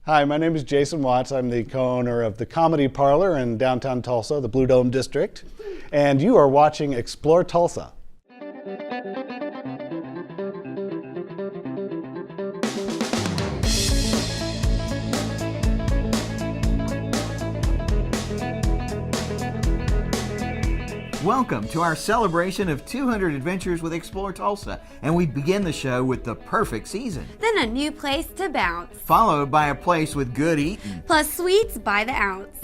Hi, my name is Jason Watts. I'm the co-owner of the Comedy Parlor in downtown Tulsa, the Blue Dome District, and you are watching Explore Tulsa. Welcome to our celebration of 200 adventures with Explore Tulsa, and we begin the show with the perfect season. Then a new place to bounce. Followed by a place with good eating. Plus sweets by the ounce.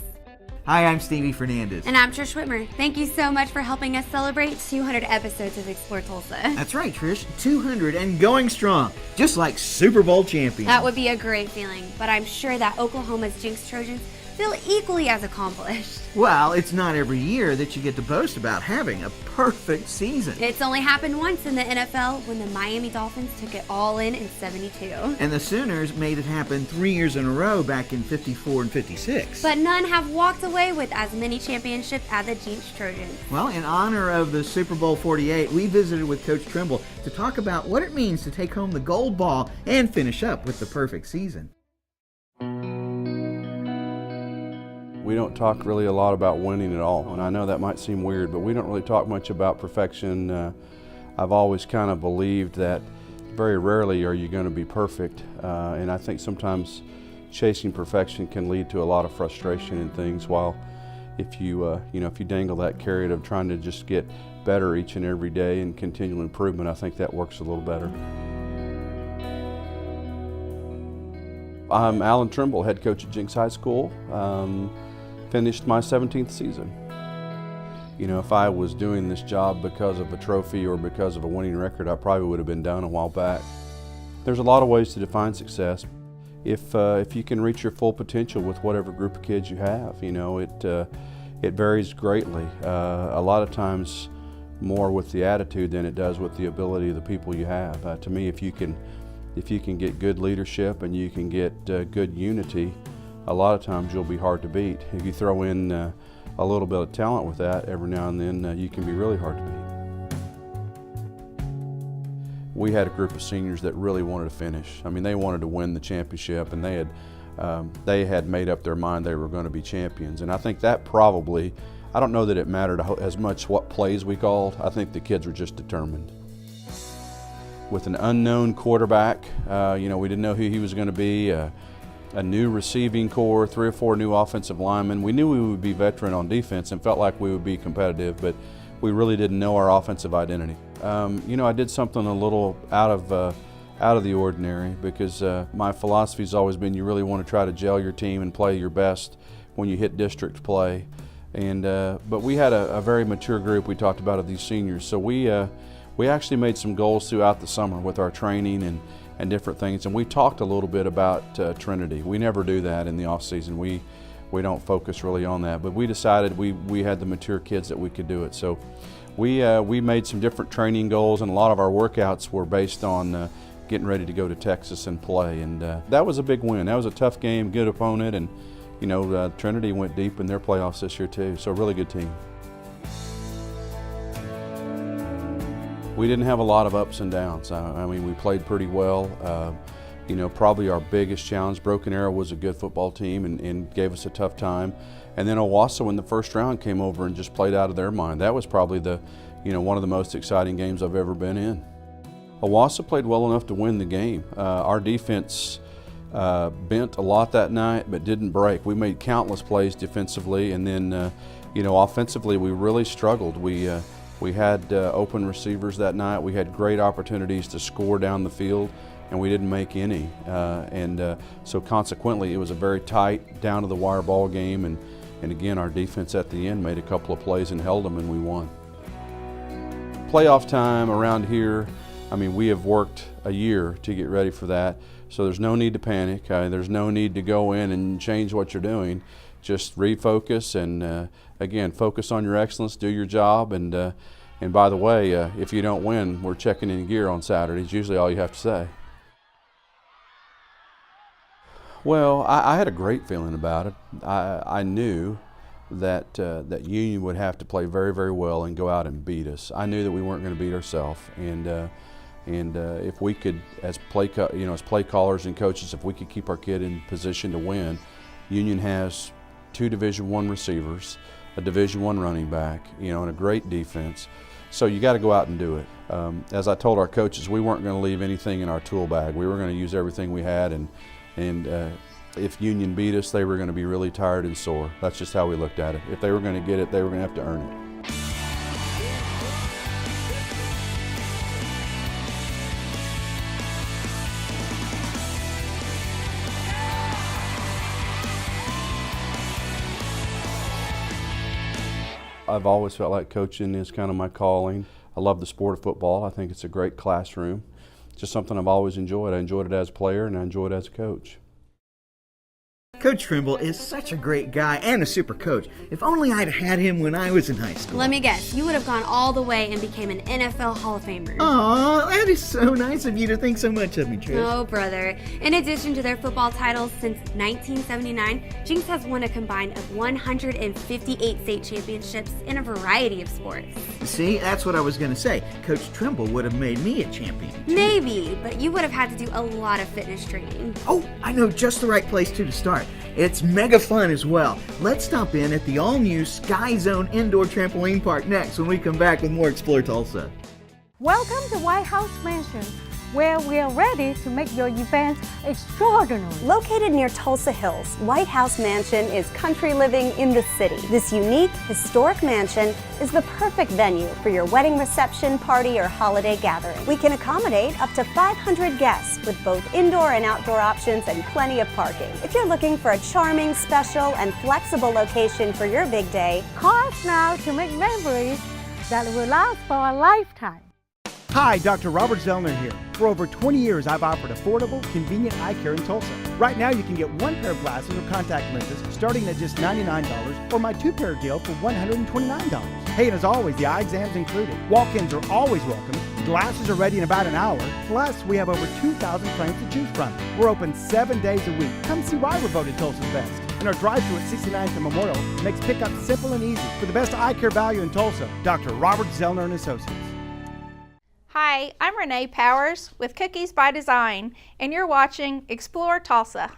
Hi, I'm Stevie Fernandez. And I'm Trish Whitmer. Thank you so much for helping us celebrate 200 episodes of Explore Tulsa. That's right, Trish. 200 and going strong, just like Super Bowl champions. That would be a great feeling, but I'm sure that Oklahoma's Jenks Trojans feel equally as accomplished. Well, it's not every year that you get to boast about having a perfect season. It's only happened once in the NFL when the Miami Dolphins took it all in 72. And the Sooners made it happen 3 years in a row back in 54 and 56. But none have walked away with as many championships as the Jenks Trojans. Well, in honor of the Super Bowl 48, we visited with Coach Trimble to talk about what it means to take home the gold ball and finish up with the perfect season. We don't talk really a lot about winning at all, and I know that might seem weird, but we don't really talk much about perfection. I've always kind of believed that very rarely are you going to be perfect, and I think sometimes chasing perfection can lead to a lot of frustration in things, while if you dangle that carrot of trying to just get better each and every day and continual improvement, I think that works a little better. I'm Allan Trimble, head coach at Jenks High School. Finished my 17th season. You know, if I was doing this job because of a trophy or because of a winning record, I probably would have been done a while back. There's a lot of ways to define success. If you can reach your full potential with whatever group of kids you have, you know, it varies greatly. A lot of times more with the attitude than it does with the ability of the people you have. To me, if you can get good leadership and you can get good unity, a lot of times you'll be hard to beat. If you throw in a little bit of talent with that every now and then, you can be really hard to beat. We had a group of seniors that really wanted to finish. I mean, they wanted to win the championship, and they had made up their mind they were going to be champions. And I think that probably, I don't know that it mattered as much what plays we called. I think the kids were just determined. With an unknown quarterback, we didn't know who he was going to be. A new receiving core, 3 or 4 new offensive linemen. We knew we would be veteran on defense and felt like we would be competitive, but we really didn't know our offensive identity. I did something a little out of the ordinary, because my philosophy has always been you really want to try to gel your team and play your best when you hit district play. But we had a very mature group we talked about of these seniors, so we actually made some goals throughout the summer with our training and different things, and we talked a little bit about Trinity. We never do that in the off season. We don't focus really on that, but we decided we had the mature kids that we could do it. So we made some different training goals, and a lot of our workouts were based on getting ready to go to Texas and play, and that was a big win. That was a tough game, good opponent, and Trinity went deep in their playoffs this year too, so a really good team. We didn't have a lot of ups and downs. I mean, we played pretty well. Probably our biggest challenge, Broken Arrow was a good football team and gave us a tough time. And then Owasso in the first round came over and just played out of their mind. That was probably one of the most exciting games I've ever been in. Owasso played well enough to win the game. Our defense bent a lot that night, but didn't break. We made countless plays defensively, and then, offensively we really struggled. We had open receivers that night. We had great opportunities to score down the field, and we didn't make any. So consequently, it was a very tight, down-to-the-wire ball game. And again, our defense at the end made a couple of plays and held them, and we won. Playoff time around here, I mean, we have worked a year to get ready for that. So there's no need to panic. There's no need to go in and change what you're doing. Just refocus and, again, focus on your excellence, do your job, and by the way, if you don't win, we're checking in gear on Saturday. It's usually all you have to say. Well, I had a great feeling about it. I knew that Union would have to play very, very well and go out and beat us. I knew that we weren't going to beat ourselves, and And if we could, as play callers and coaches, if we could keep our kid in position to win. Union has 2 Division I receivers, a Division I running back, and a great defense. So you got to go out and do it. As I told our coaches, we weren't going to leave anything in our tool bag. We were going to use everything we had, and if Union beat us, they were going to be really tired and sore. That's just how we looked at it. If they were going to get it, they were going to have to earn it. I've always felt like coaching is kind of my calling. I love the sport of football. I think it's a great classroom. It's just something I've always enjoyed. I enjoyed it as a player and I enjoyed it as a coach. Coach Trimble is such a great guy and a super coach. If only I'd had him when I was in high school. Let me guess, you would have gone all the way and became an NFL Hall of Famer. Aw, that is so nice of you to think so much of me, Trish. Oh, brother. In addition to their football titles since 1979, Jenks has won a combined of 158 state championships in a variety of sports. See, that's what I was going to say. Coach Trimble would have made me a champion. Maybe, but you would have had to do a lot of fitness training. Oh, I know just the right place to start. It's mega fun as well. Let's stop in at the all-new Sky Zone Indoor Trampoline Park next when we come back with more Explore Tulsa. Welcome to White House Mansion, where we are ready to make your event extraordinary. Located near Tulsa Hills, White House Mansion is country living in the city. This unique, historic mansion is the perfect venue for your wedding reception, party, or holiday gathering. We can accommodate up to 500 guests with both indoor and outdoor options and plenty of parking. If you're looking for a charming, special, and flexible location for your big day, Call us now to make memories that will last for a lifetime. Hi, Dr. Robert Zellner here. For over 20 years, I've offered affordable, convenient eye care in Tulsa. Right now, you can get 1 pair of glasses or contact lenses starting at just $99 or my 2-pair deal for $129. Hey, and as always, the eye exam's included. Walk-ins are always welcome. Glasses are ready in about an hour. Plus, we have over 2,000 frames to choose from. We're open 7 days a week. Come see why we're voted Tulsa's best. And our drive-thru at 69th and Memorial makes pickup simple and easy. For the best eye care value in Tulsa, Dr. Robert Zellner and Associates. Hi, I'm Renee Powers with Cookies by Design, and you're watching Explore Tulsa.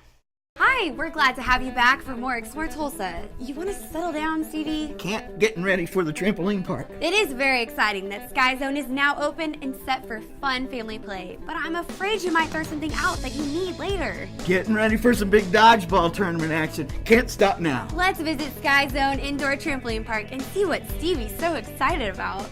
Hi, we're glad to have you back for more Explore Tulsa. You want to settle down, Stevie? Getting ready for the trampoline park. It is very exciting that Sky Zone is now open and set for fun family play, but I'm afraid you might throw something out that you need later. Getting ready for some big dodgeball tournament action. Can't stop now. Let's visit Sky Zone Indoor Trampoline Park and see what Stevie's so excited about.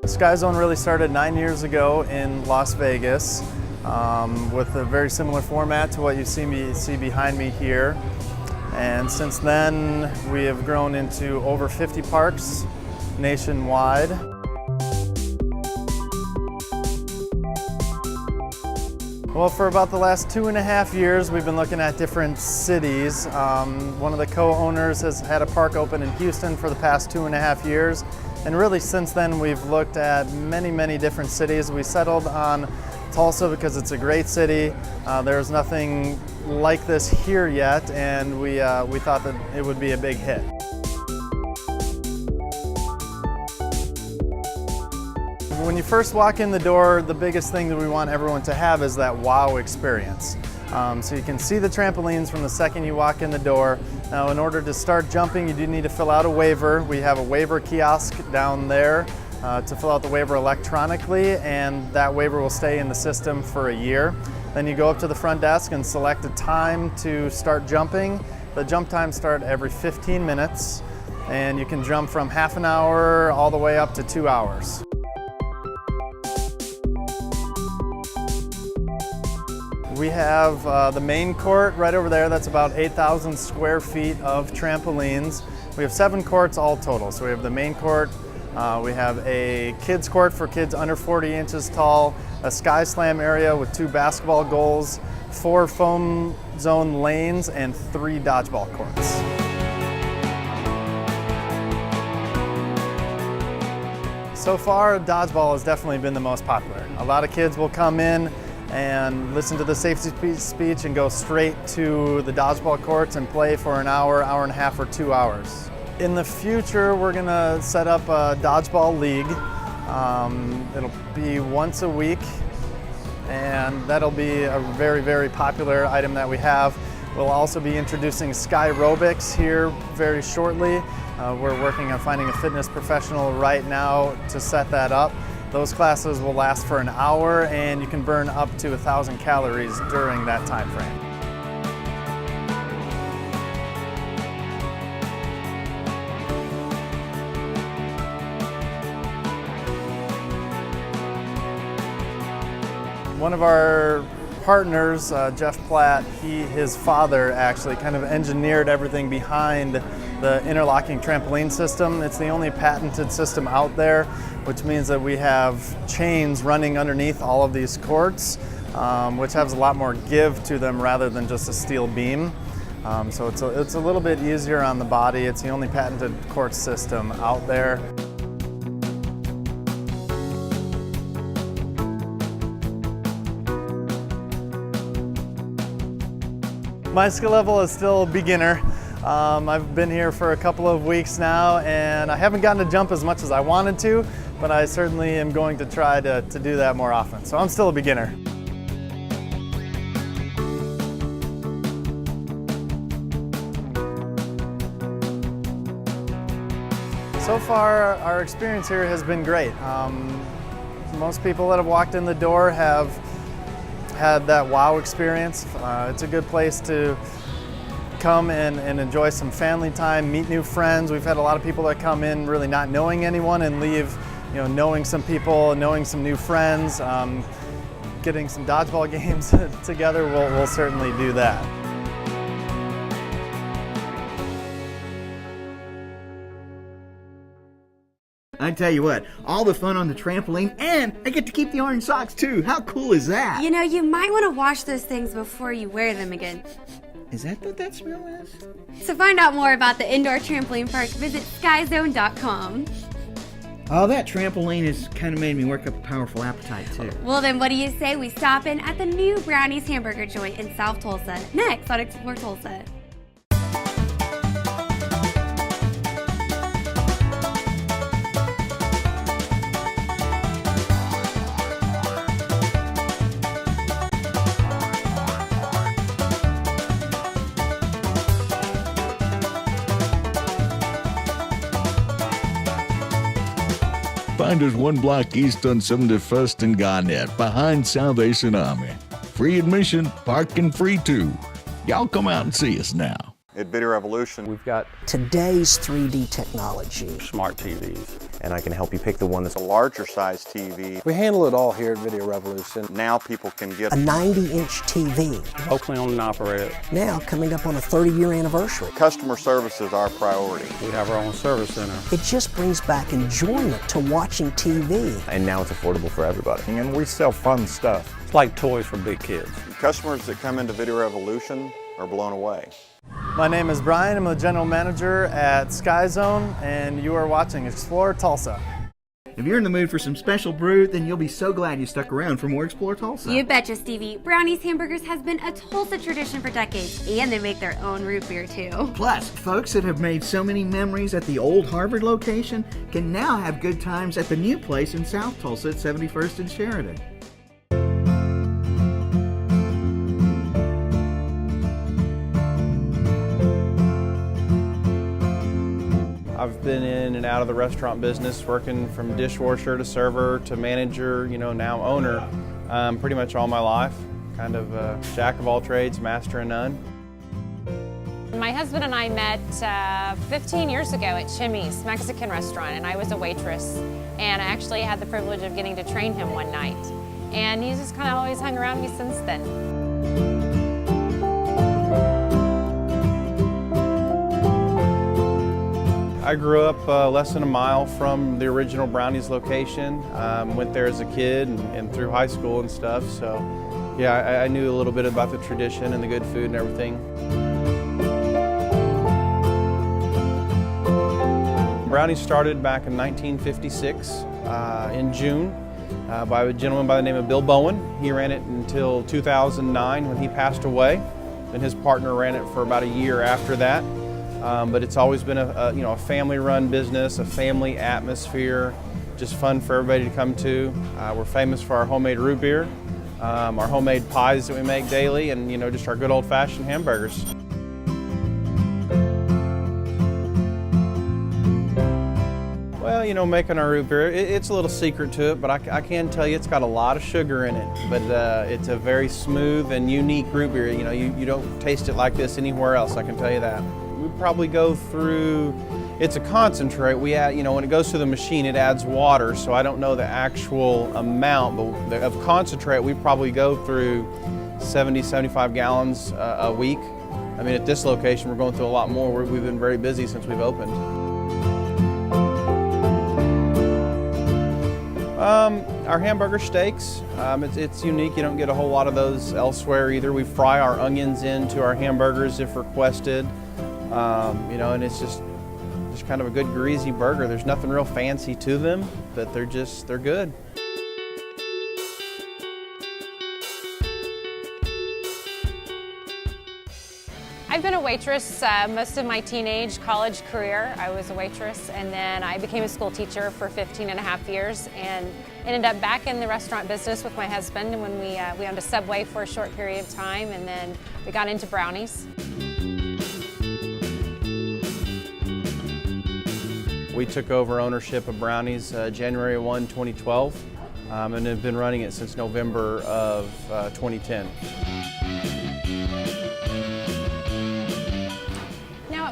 Sky Zone really started 9 years ago in Las Vegas with a very similar format to what you see behind me here. And since then, we have grown into over 50 parks nationwide. Well, for about the last 2.5 years, we've been looking at different cities. One of the co-owners has had a park open in Houston for the past 2.5 years. And really since then, we've looked at many different cities. We settled on Tulsa because it's a great city. There's nothing like this here yet, and we thought that it would be a big hit. When you first walk in the door, the biggest thing that we want everyone to have is that wow experience. So you can see the trampolines from the second you walk in the door. Now, in order to start jumping, you do need to fill out a waiver. We have a waiver kiosk down there to fill out the waiver electronically, and that waiver will stay in the system for a year. Then you go up to the front desk and select a time to start jumping. The jump times start every 15 minutes, and you can jump from half an hour all the way up to 2 hours. We have the main court right over there. That's about 8,000 square feet of trampolines. We have 7 courts all total. So we have the main court, we have a kids court for kids under 40 inches tall, a sky slam area with 2 basketball goals, 4 foam zone lanes, and 3 dodgeball courts. So far, dodgeball has definitely been the most popular. A lot of kids will come in and listen to the safety speech and go straight to the dodgeball courts and play for an hour, hour and a half, or 2 hours. In the future, we're gonna set up a dodgeball league. It'll be once a week, and that'll be a very, very popular item that we have. We'll also be introducing Skyrobics here very shortly. We're working on finding a fitness professional right now to set that up. Those classes will last for an hour, and you can burn up to 1,000 calories during that time frame. One of our partners, Jeff Platt, his father actually kind of engineered everything behind the interlocking trampoline system. It's the only patented system out there, which means that we have chains running underneath all of these courts, which has a lot more give to them rather than just a steel beam. So it's a little bit easier on the body. It's the only patented court system out there. My skill level is still beginner. I've been here for a couple of weeks now, and I haven't gotten to jump as much as I wanted to, but I certainly am going to try to do that more often. So I'm still a beginner. So far, our experience here has been great. Most people that have walked in the door have had that wow experience. It's a good place to come and enjoy some family time, meet new friends. We've had a lot of people that come in really not knowing anyone and leave, knowing some people, knowing some new friends. Getting some dodgeball games together, we'll certainly do that. I tell you what, all the fun on the trampoline, and I get to keep the orange socks too. How cool is that? You know, you might want to wash those things before you wear them again. Is that what that smell is? To find out more about the indoor trampoline park, visit skyzone.com. Oh, that trampoline has kind of made me work up a powerful appetite too. Well, then what do you say we stop in at the new Brownies Hamburger joint in South Tulsa, next on Explore Tulsa. Find us 1 block east on 71st and Garnett, behind Salvation Army. Free admission, parking free too. Y'all come out and see us now. At Video Revolution, we've got today's 3D technology. Smart TVs. And I can help you pick the one that's a larger size TV. We handle it all here at Video Revolution. Now people can get a 90-inch TV. Locally owned and operated. Now coming up on a 30-year anniversary. Customer service is our priority. We have our own service center. It just brings back enjoyment to watching TV. And now it's affordable for everybody. And we sell fun stuff. It's like toys for big kids. Customers that come into Video Revolution are blown away. My name is Brian. I'm the general manager at Skyzone, and you are watching Explore Tulsa. If you're in the mood for some special brew, then you'll be so glad you stuck around for more Explore Tulsa. You betcha, Stevie. Brownies Hamburgers has been a Tulsa tradition for decades, and they make their own root beer, too. Plus, folks that have made so many memories at the old Harvard location can now have good times at the new place in South Tulsa at 71st and Sheridan. I've been in and out of the restaurant business, working from dishwasher to server to manager, now owner, pretty much all my life. Kind of a jack of all trades, master of none. My husband and I met 15 years ago at Chimmy's Mexican restaurant, and I was a waitress. And I actually had the privilege of getting to train him one night. And he's just kind of always hung around me since then. I grew up less than a mile from the original Brownies location. Went there as a kid and through high school and stuff. So yeah, I knew a little bit about the tradition and the good food and everything. Brownies started back in 1956 in June by a gentleman by the name of Bill Bowen. He ran it until 2009 when he passed away, and his partner ran it for about a year after that. But it's always been a family-run business, a family atmosphere, just fun for everybody to come to. We're famous for our homemade root beer, our homemade pies that we make daily, and just our good old-fashioned hamburgers. Well, making our root beer, it's a little secret to it, but I can tell you it's got a lot of sugar in it. But it's a very smooth and unique root beer. You don't taste it like this anywhere else, I can tell you that. We probably go through, it's a concentrate. We add, when it goes through the machine, it adds water, so I don't know the actual amount, but of concentrate, we probably go through 70, 75 gallons a week. I mean, at this location, we're going through a lot more. We've been very busy since we've opened. Our hamburger steaks, it's unique. You don't get a whole lot of those elsewhere either. We fry our onions into our hamburgers if requested, and it's just kind of a good greasy burger. There's nothing real fancy to them, but they're good. I've been a waitress most of my teenage college career. I was a waitress, and then I became a school teacher for 15.5 years and ended up back in the restaurant business with my husband, and when we owned a Subway for a short period of time, and then we got into Brownies. We took over ownership of Brownies January 1, 2012, and have been running it since November of 2010.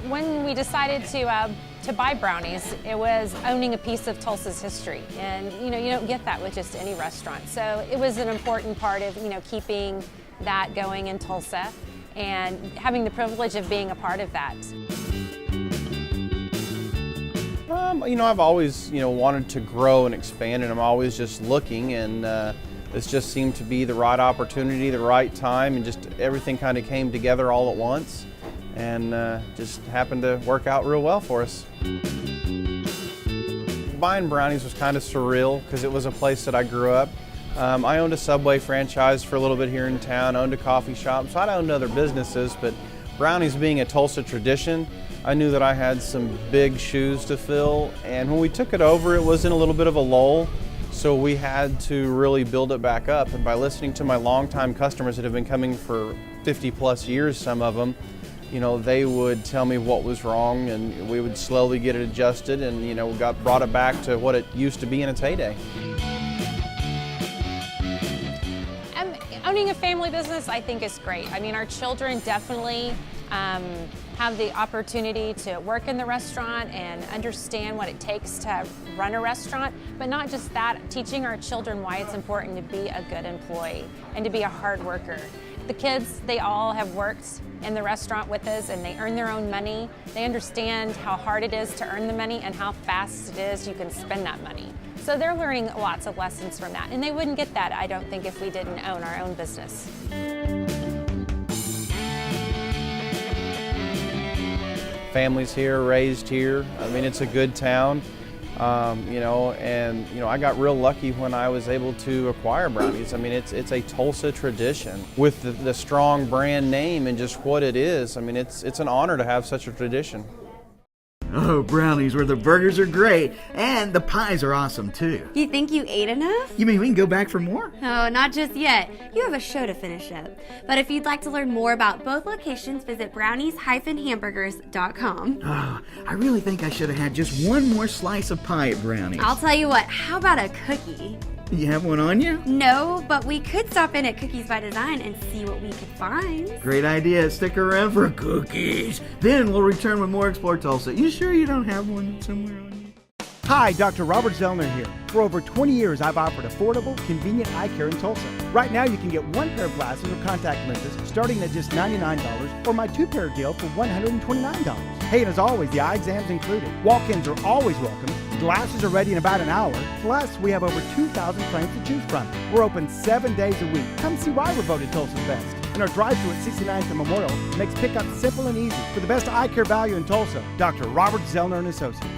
When we decided to buy Brownies, it was owning a piece of Tulsa's history, and you don't get that with just any restaurant. So it was an important part of keeping that going in Tulsa and having the privilege of being a part of that. I've always wanted to grow and expand, and I'm always just looking, and this just seemed to be the right opportunity, the right time, and just everything kind of came together all at once. And just happened to work out real well for us. Buying Brownies was kind of surreal because it was a place that I grew up. I owned a Subway franchise for a little bit here in town, owned a coffee shop, so I owned other businesses, but Brownies being a Tulsa tradition, I knew that I had some big shoes to fill, and when we took it over, it was in a little bit of a lull, so we had to really build it back up. And by listening to my longtime customers that have been coming for 50 plus years, some of them, they would tell me what was wrong, and we would slowly get it adjusted, and we brought it back to what it used to be in its heyday. Owning a family business, I think, is great. I mean, our children definitely have the opportunity to work in the restaurant and understand what it takes to run a restaurant, but not just that, teaching our children why it's important to be a good employee and to be a hard worker. The kids, they all have worked in the restaurant with us, and they earn their own money. They understand how hard it is to earn the money and how fast it is you can spend that money. So they're learning lots of lessons from that, and they wouldn't get that, I don't think, if we didn't own our own business. Families here, raised here. I mean, it's a good town. I got real lucky when I was able to acquire Brownies. I mean, it's a Tulsa tradition with the strong brand name and just what it is. I mean, it's an honor to have such a tradition. Oh, Brownies, where the burgers are great and the pies are awesome too. You think you ate enough? You mean we can go back for more? Oh, not just yet. You have a show to finish up. But if you'd like to learn more about both locations, visit brownies-hamburgers.com. Oh, I really think I should have had just one more slice of pie at Brownies. I'll tell you what, how about a cookie? You have one on you? No, but we could stop in at Cookies by Design and see what we could find. Great idea. Stick around for cookies. Then we'll return with more Explore Tulsa. You sure you don't have one somewhere on you? Hi, Dr. Robert Zellner here. For over 20 years, I've offered affordable, convenient eye care in Tulsa. Right now, you can get one pair of glasses or contact lenses starting at just $99, or my two-pair deal for $129. Hey, and as always, the eye exam's included. Walk-ins are always welcome. Glasses are ready in about an hour. Plus, we have over 2,000 frames to choose from. We're open 7 days a week. Come see why we're voted Tulsa's best. And our drive-thru at 69th and Memorial makes pickup simple and easy. For the best eye care value in Tulsa, Dr. Robert Zellner and Associates.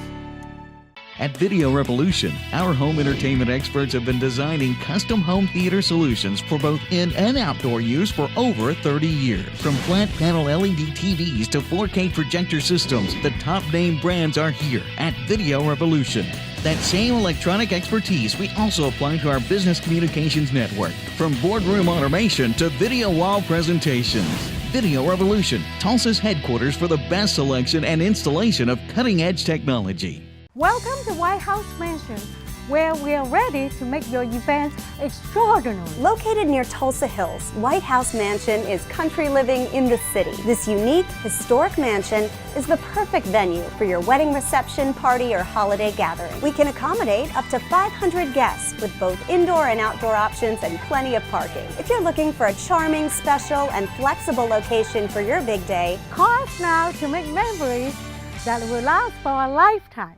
At Video Revolution, our home entertainment experts have been designing custom home theater solutions for both in and outdoor use for over 30 years. From flat panel LED TVs to 4K projector systems, the top name brands are here at Video Revolution. That same electronic expertise we also apply to our business communications network, from boardroom automation to video wall presentations. Video Revolution, Tulsa's headquarters for the best selection and installation of cutting-edge technology. Welcome to White House Mansion, where we are ready to make your events extraordinary. Located near Tulsa Hills, White House Mansion is country living in the city. This unique, historic mansion is the perfect venue for your wedding reception, party, or holiday gathering. We can accommodate up to 500 guests with both indoor and outdoor options and plenty of parking. If you're looking for a charming, special, and flexible location for your big day, call us now to make memories that will last for a lifetime.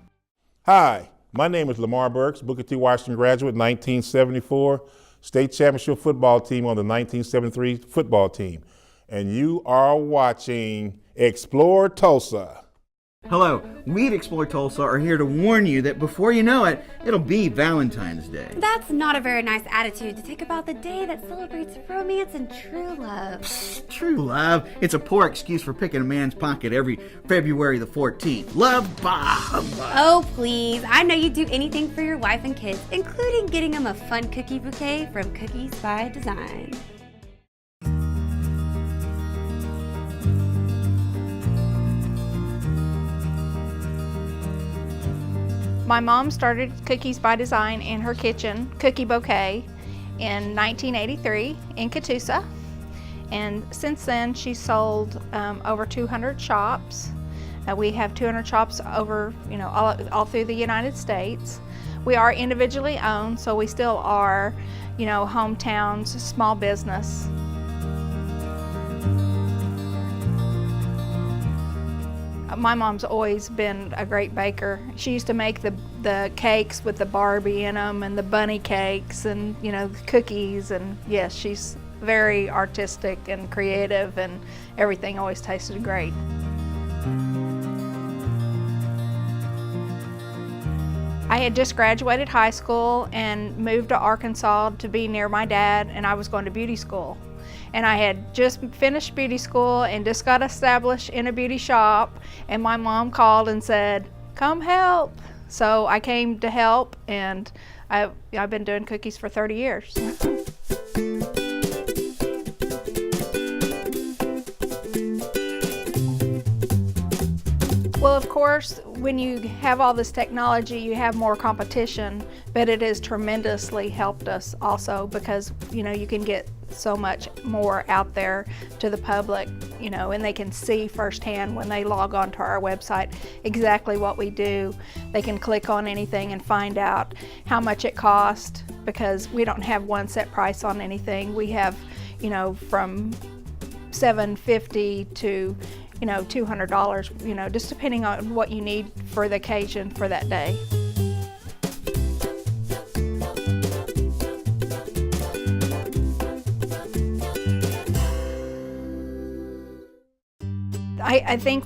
Hi, my name is Lamar Burks, Booker T. Washington graduate, 1974, state championship football team on the 1973 football team. And you are watching Explore Tulsa. Hello, we at Explore Tulsa are here to warn you that before you know it, it'll be Valentine's Day. That's not a very nice attitude to take about the day that celebrates romance and true love. Psst, true love? It's a poor excuse for picking a man's pocket every February the 14th. Love, bah! Oh, please. I know you'd do anything for your wife and kids, including getting them a fun cookie bouquet from Cookies by Design. My mom started Cookies by Design in her kitchen, Cookie Bouquet, in 1983 in Tulsa. And since then, she sold over 200 shops. We have 200 shops over, all through the United States. We are individually owned, so we still are, hometowns, small business. My mom's always been a great baker. She used to make the cakes with the Barbie in them and the bunny cakes and, cookies. And yes, she's very artistic and creative, and everything always tasted great. I had just graduated high school and moved to Arkansas to be near my dad, and I was going to beauty school. And I had just finished beauty school and just got established in a beauty shop, and my mom called and said, "Come help." So I came to help, and I've been doing cookies for 30 years. Well, of course, when you have all this technology, you have more competition, but it has tremendously helped us also because, you can get so much more out there to the public, and they can see firsthand when they log on to our website exactly what we do. They can click on anything and find out how much it costs, because we don't have one set price on anything. We have, from $750 to $200, just depending on what you need for the occasion for that day. I think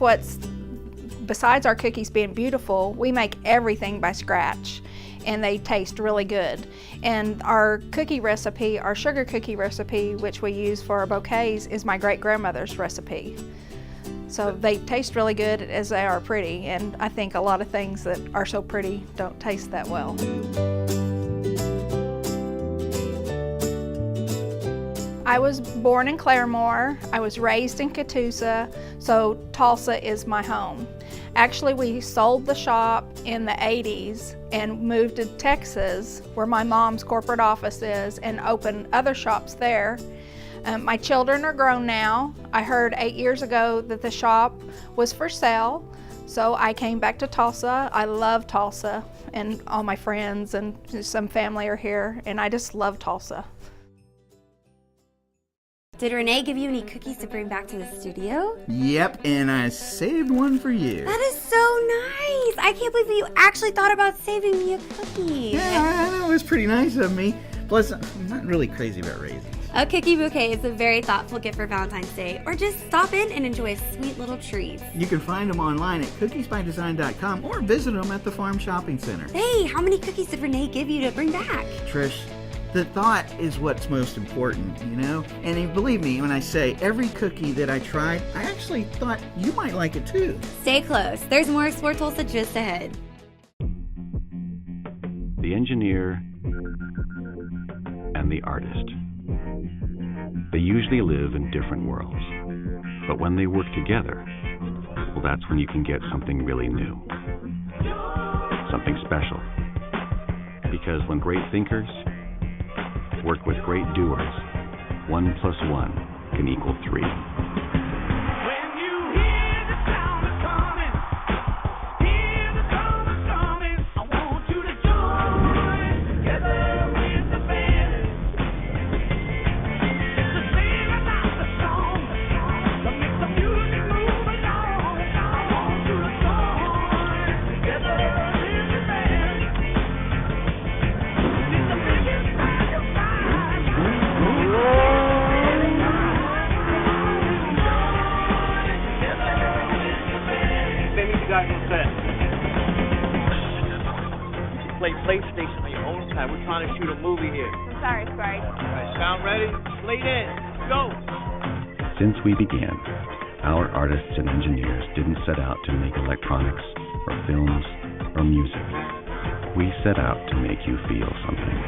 besides our cookies being beautiful, we make everything by scratch, and they taste really good. And our cookie recipe, our sugar cookie recipe, which we use for our bouquets, is my great-grandmother's recipe. So they taste really good as they are pretty, and I think a lot of things that are so pretty don't taste that well. I was born in Claremore. I was raised in Tulsa, so Tulsa is my home. Actually, we sold the shop in the 80s and moved to Texas, where my mom's corporate office is, and opened other shops there. My children are grown now. I heard 8 years ago that the shop was for sale, so I came back to Tulsa. I love Tulsa, and all my friends and some family are here, and I just love Tulsa. Did Renee give you any cookies to bring back to the studio? Yep, and I saved one for you. That is so nice. I can't believe you actually thought about saving me a cookie. Yeah, I know, it was pretty nice of me. Plus, I'm not really crazy about raisins. A cookie bouquet is a very thoughtful gift for Valentine's Day, or just stop in and enjoy a sweet little treat. You can find them online at cookiesbydesign.com or visit them at the Farm Shopping Center. Hey, how many cookies did Renee give you to bring back? Trish, the thought is what's most important, you know? And believe me when I say every cookie that I tried, I actually thought you might like it too. Stay close. There's more Explore Tulsa just ahead. The engineer and the artist. They usually live in different worlds, but when they work together, well, that's when you can get something really new, something special. Because when great thinkers work with great doers, 1 + 1 can equal 3. PlayStation on your own time. We're trying to shoot a movie here. Sorry. All right, sound ready? Slate in. Go. Since we began, our artists and engineers didn't set out to make electronics or films or music. We set out to make you feel something.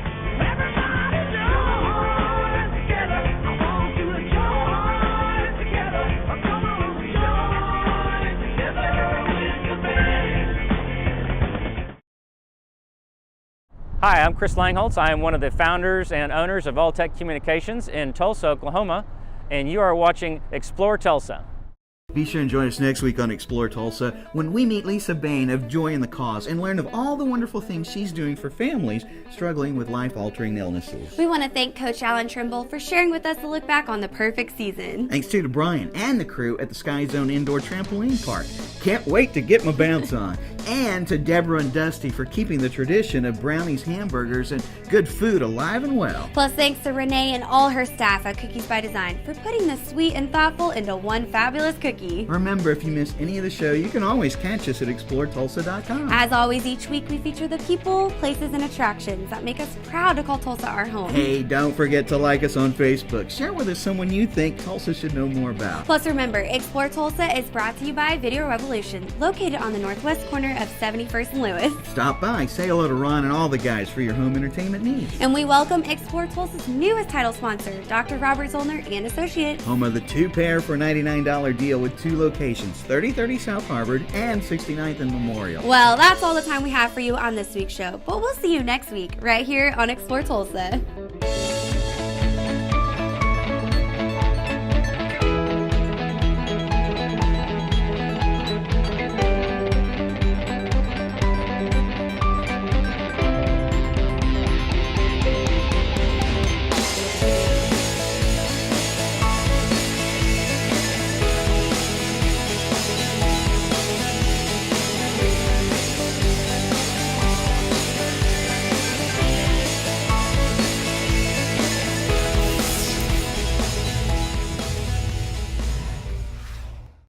Hi, I'm Chris Langholtz. I am one of the founders and owners of Alltech Communications in Tulsa, Oklahoma, and you are watching Explore Tulsa. Be sure and join us next week on Explore Tulsa when we meet Lisa Bain of Joy in the Cause and learn of all the wonderful things she's doing for families struggling with life-altering illnesses. We want to thank Coach Allan Trimble for sharing with us a look back on the perfect season. Thanks too to Brian and the crew at the Sky Zone Indoor Trampoline Park. Can't wait to get my bounce on. And to Deborah and Dusty for keeping the tradition of Brownies Hamburgers and good food alive and well. Plus thanks to Renee and all her staff at Cookies by Design for putting the sweet and thoughtful into one fabulous cookie. Remember, if you miss any of the show, you can always catch us at exploretulsa.com. As always, each week we feature the people, places, and attractions that make us proud to call Tulsa our home. Hey, don't forget to like us on Facebook. Share with us someone you think Tulsa should know more about. Plus remember, Explore Tulsa is brought to you by Video Revolution, located on the northwest corner of 71st and Lewis. Stop by, say hello to Ron and all the guys for your home entertainment needs. And we welcome Explore Tulsa's newest title sponsor, Dr. Robert Zollner and Associates. Home of the 2-pair for $99 deal with 2 locations, 3030 South Harvard and 69th and Memorial. Well, that's all the time we have for you on this week's show, but we'll see you next week right here on Explore Tulsa.